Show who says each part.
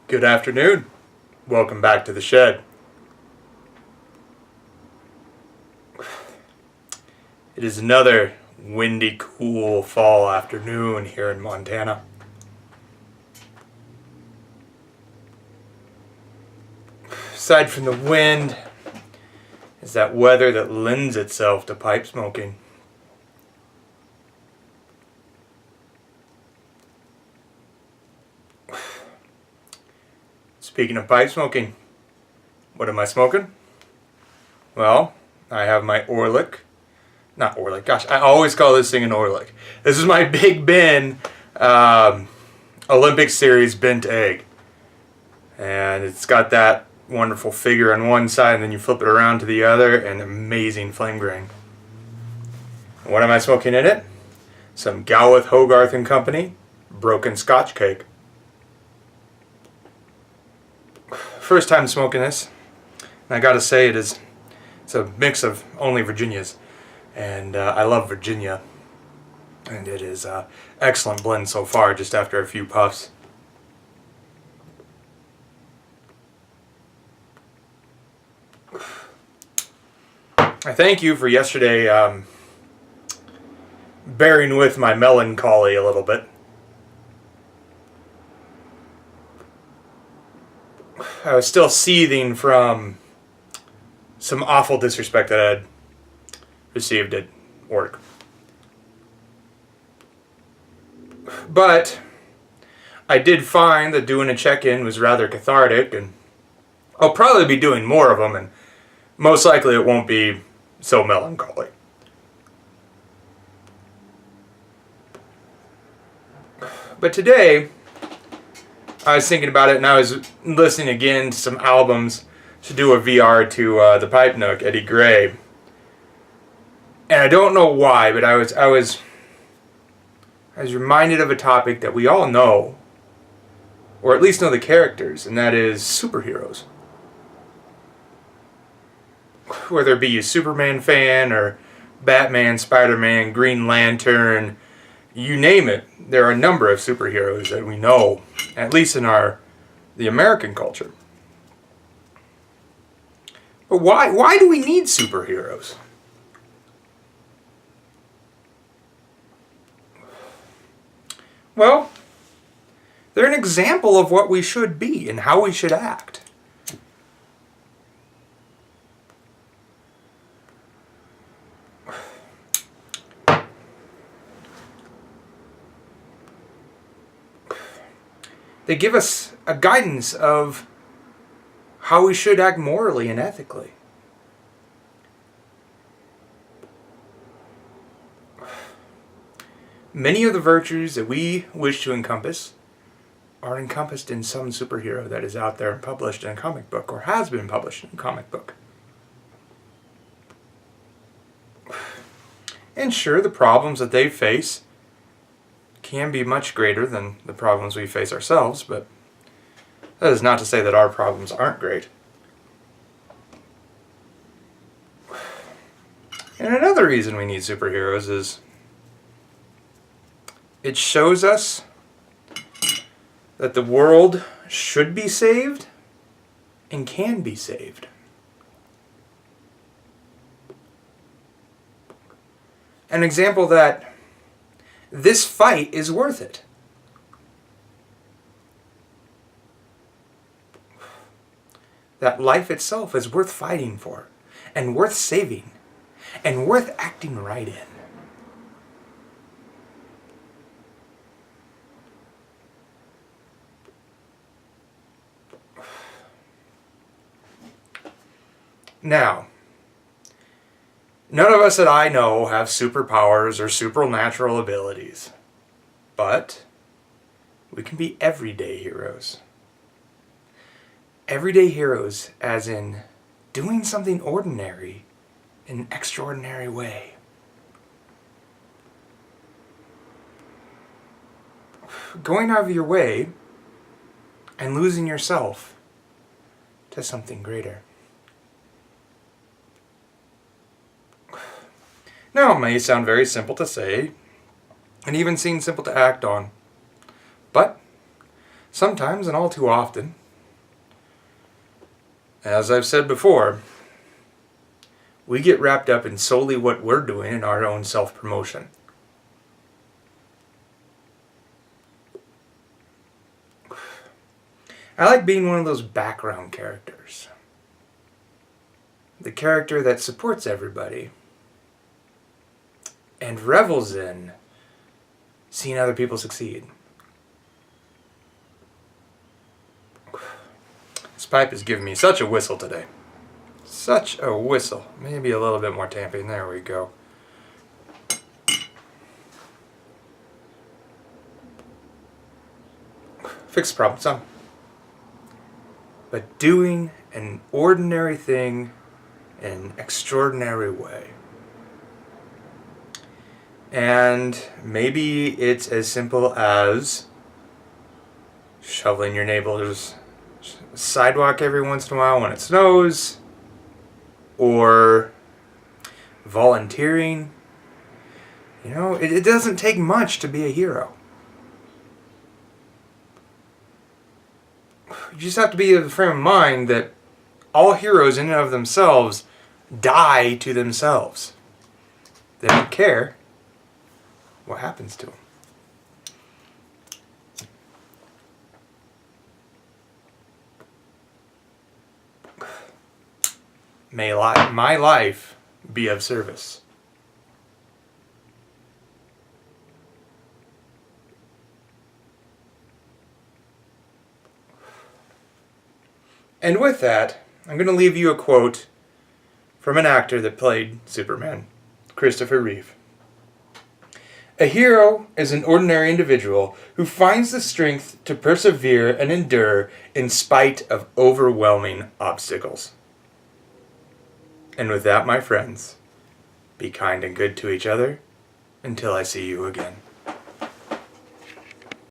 Speaker 1: Good afternoon. Welcome back to the shed. It is another windy, cool fall afternoon here in Montana. Aside from the wind, is that weather that lends itself to pipe smoking. Speaking of pipe smoking, what am I smoking? Well, I have my not Orlick, gosh, I always call this thing an Orlick. This is my Big Ben Olympic Series bent egg. And it's got that wonderful figure on one side, and then you flip it around to the other, and amazing flame grain. And what am I smoking in it? Some Gawith, Hoggarth and Company broken Scotch cake. First time smoking this, and I gotta say it's a mix of only Virginias, and I love Virginia, and it is an excellent blend so far just after a few puffs. I thank you for yesterday bearing with my melancholy a little bit. I was still seething from some awful disrespect that I had received at work. But I did find that doing a check-in was rather cathartic, and I'll probably be doing more of them, and most likely it won't be so melancholy. But today, I was thinking about it, and I was listening again to some albums to do a VR to the Pipe Nook, Eddie Gray. And I don't know why, but I was reminded of a topic that we all know, or at least know the characters, and that is superheroes. Whether it be a Superman fan or Batman, Spider-Man, Green Lantern, you name it, there are a number of superheroes that we know, at least in the American culture. But why do we need superheroes? Well, they're an example of what we should be and how we should act. They give us a guidance of how we should act morally and ethically. Many of the virtues that we wish to encompass are encompassed in some superhero that is out there and published in a comic book, or has been published in a comic book. And sure, the problems that they face can be much greater than the problems we face ourselves, but that is not to say that our problems aren't great. And another reason we need superheroes is it shows us that the world should be saved and can be saved. An example that this fight is worth it. That life itself is worth fighting for, and worth saving, and worth acting right in. Now, none of us that I know have superpowers or supernatural abilities, but we can be everyday heroes. Everyday heroes as in doing something ordinary in an extraordinary way. Going out of your way and losing yourself to something greater. Now, it may sound very simple to say, and even seem simple to act on, but sometimes and all too often, as I've said before, we get wrapped up in solely what we're doing in our own self-promotion. I like being one of those background characters. The character that supports everybody and revels in seeing other people succeed. This pipe is giving me such a whistle today. Such a whistle. Maybe a little bit more tamping. There we go. Fix the problem, son. But doing an ordinary thing in an extraordinary way. And maybe it's as simple as shoveling your neighbor's sidewalk every once in a while when it snows, or volunteering. You know, it doesn't take much to be a hero. You just have to be of the frame of mind that all heroes in and of themselves die to themselves. They don't care what happens to them. May my life be of service. And with that, I'm going to leave you a quote from an actor that played Superman, Christopher Reeve. A hero is an ordinary individual who finds the strength to persevere and endure in spite of overwhelming obstacles. And with that, my friends, be kind and good to each other until I see you again.